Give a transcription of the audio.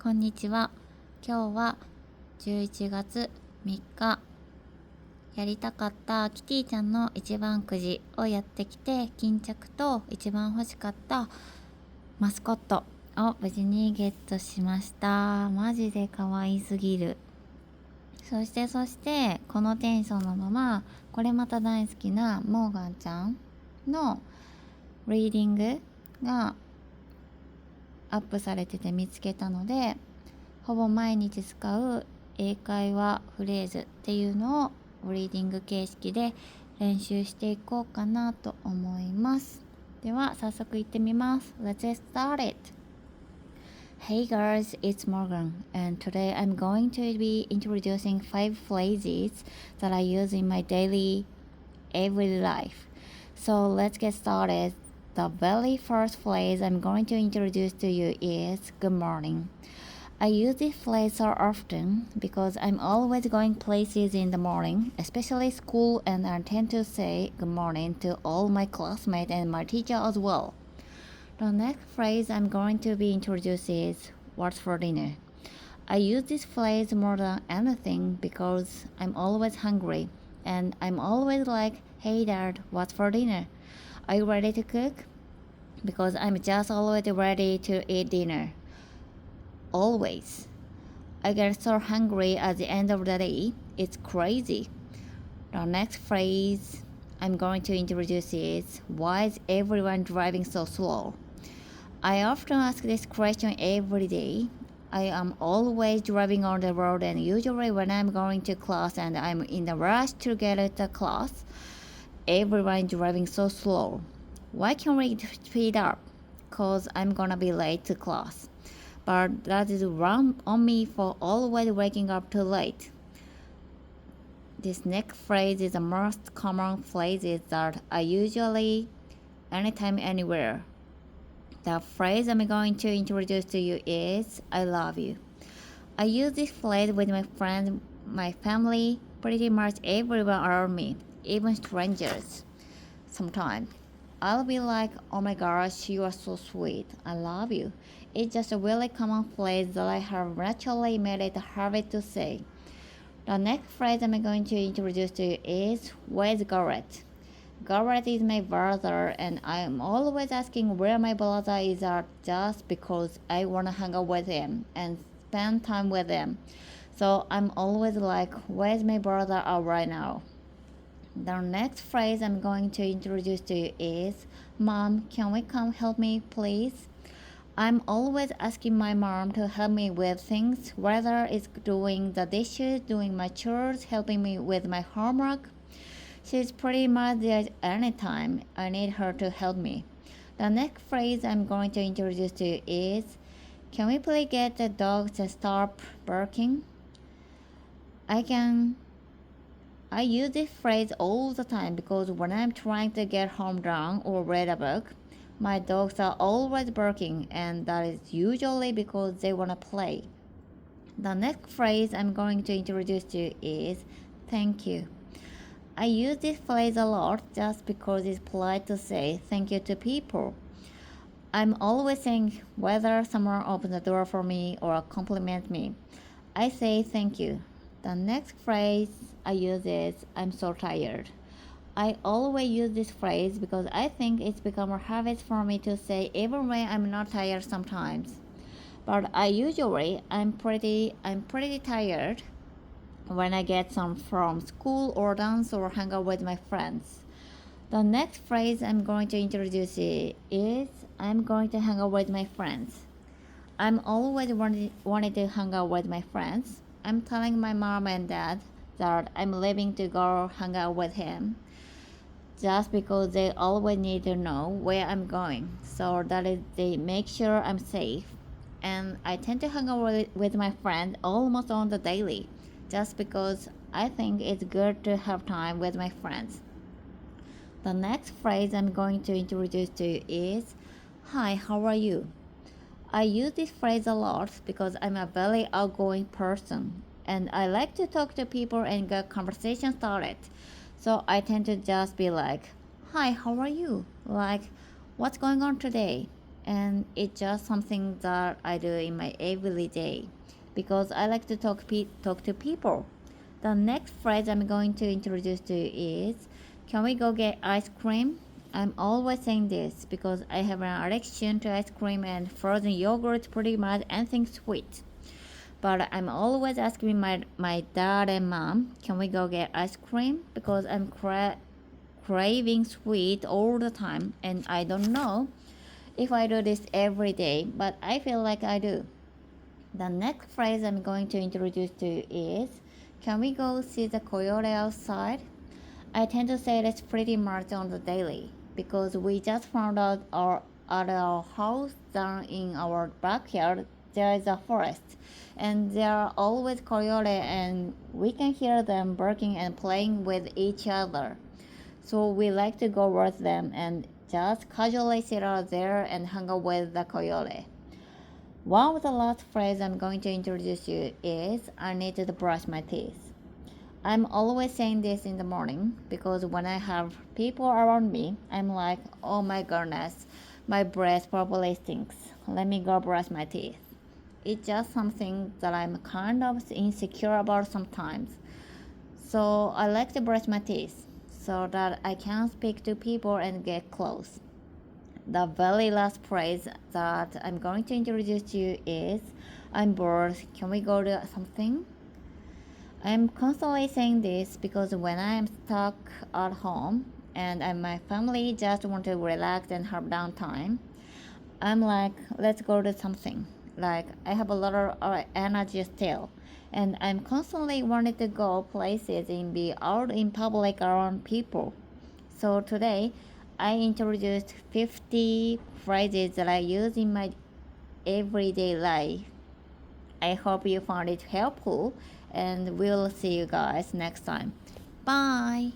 こんにちは。今日は11月3日、やりたかったキティちゃんの一番くじをやってきて、巾着と一番欲しかったマスコットを無事にゲットしました。マジで可愛すぎる。そしてこのテンションのまま、これまた大好きなモーガンちゃんのリーディングがアップされてて見つけたので、ほぼ毎日使う英会話フレーズっていうのをリーディング形式で練習していこうかなと思います。では早速いってみます。 Let's get started. Hey guys, it's Morgan, and today I'm going to be introducing 5 phrases that I use in my daily everyday life. So let's get started. The very first phrase I'm going to introduce to you is good morning. I use this phrase so often because I'm always going places in the morning, especially school, and I tend to say good morning to all my classmates and my teacher as well. The next phrase I'm going to be introducing is what's for dinner. I use this phrase more than anything because I'm always hungry, and I'm always like, hey dad, what's for dinner? Are you ready to cook? Because I'm just always ready to eat dinner. Always. I get so hungry at the end of the day. It's crazy. The next phrase I'm going to introduce is why is everyone driving so slow? I often ask this question every day. I am always driving on the road, and usually when I'm going to class and I'm in a rush to get to class, everyone is driving so slow. Why can't we speed up? Cause I'm gonna be late to class. But that is wrong on me for always waking up too late. This next phrase is the most common phrase that I usually anytime anywhere. The phrase I'm going to introduce to you is I love you. I use this phrase with my friends, my family, pretty much everyone around me, even strangers. Sometimes I'll be like, oh my gosh, you are so sweet. I love you. It's just a really common phrase that I have naturally made it a habit to say. The next phrase I'm going to introduce to you is where's Garrett? Garrett is my brother, and I'm always asking where my brother is at just because I want to hang out with him and spend time with him. So I'm always like, where's my brother at right now? The next phrase I'm going to introduce to you is, Mom, can we come help me, please? I'm always asking my mom to help me with things, whether it's doing the dishes, doing my chores, helping me with my homework. She's pretty much there anytime I need her to help me. The next phrase I'm going to introduce to you is, can we please get the dog to stop barking? I use this phrase all the time because when I'm trying to get home drunk or read a book, my dogs are always barking, and that is usually because they want to play. The next phrase I'm going to introduce to you is thank you. I use this phrase a lot just because it's polite to say thank you to people. I'm always saying whether someone opens the door for me or compliments me, I say thank you. The next phrase I use is I'm so tired. I always use this phrase because I think it's become a habit for me to say even when I'm not tired sometimes. But I'm pretty tired when I get some from school or dance or hang out with my friends. The next phrase I'm going to introduce is I'm going to hang out with my friends. I'm always wanting to hang out with my friends. I'm telling my mom and dad that I'm leaving to go hang out with him just because they always need to know where I'm going, so that they make sure I'm safe. And I tend to hang out with my friends almost on the daily just because I think it's good to have time with my friends. The next phrase I'm going to introduce to you is hi, how are you? I use this phrase a lot because I'm a very outgoing person and I like to talk to people and get conversation started. So I tend to just be like, hi, how are you? Like, what's going on today? and it's just something that I do in my everyday because I like to talk to people. The next phrase I'm going to introduce to you is, can we go get ice cream? I'm always saying this because I have an addiction to ice cream and frozen yogurt, pretty much anything sweet. But I'm always asking my dad and mom, can we go get ice cream? Because I'm craving sweet all the time, and I don't know if I do this every day, but I feel like I do. The next phrase I'm going to introduce to you is, can we go see the coyote outside? I tend to say this pretty much on the daily because we just found out at our house down in our backyard there is a forest, and there are always coyotes, and we can hear them barking and playing with each other. So we like to go with them and just casually sit out there and hang out with the coyote. One of the last phrases I'm going to introduce you is, I need to brush my teeth. I'm always saying this in the morning because when I have people around me, I'm like, oh my goodness, my breath probably stinks. Let me go brush my teeth. It's just something that I'm kind of insecure about sometimes. So I like to brush my teeth so that I can speak to people and get close. The very last phrase that I'm going to introduce to you is, I'm bored, can we go to something? I'm constantly saying this because when I'm stuck at home and my family just want to relax and have downtime, I'm like, let's go to something. Like, I have a lot of energy still, and I'm constantly wanting to go places and be out in public around people. So today, I introduced 50 phrases that I use in my everyday life. I hope you found it helpful, and we'll see you guys next time. Bye!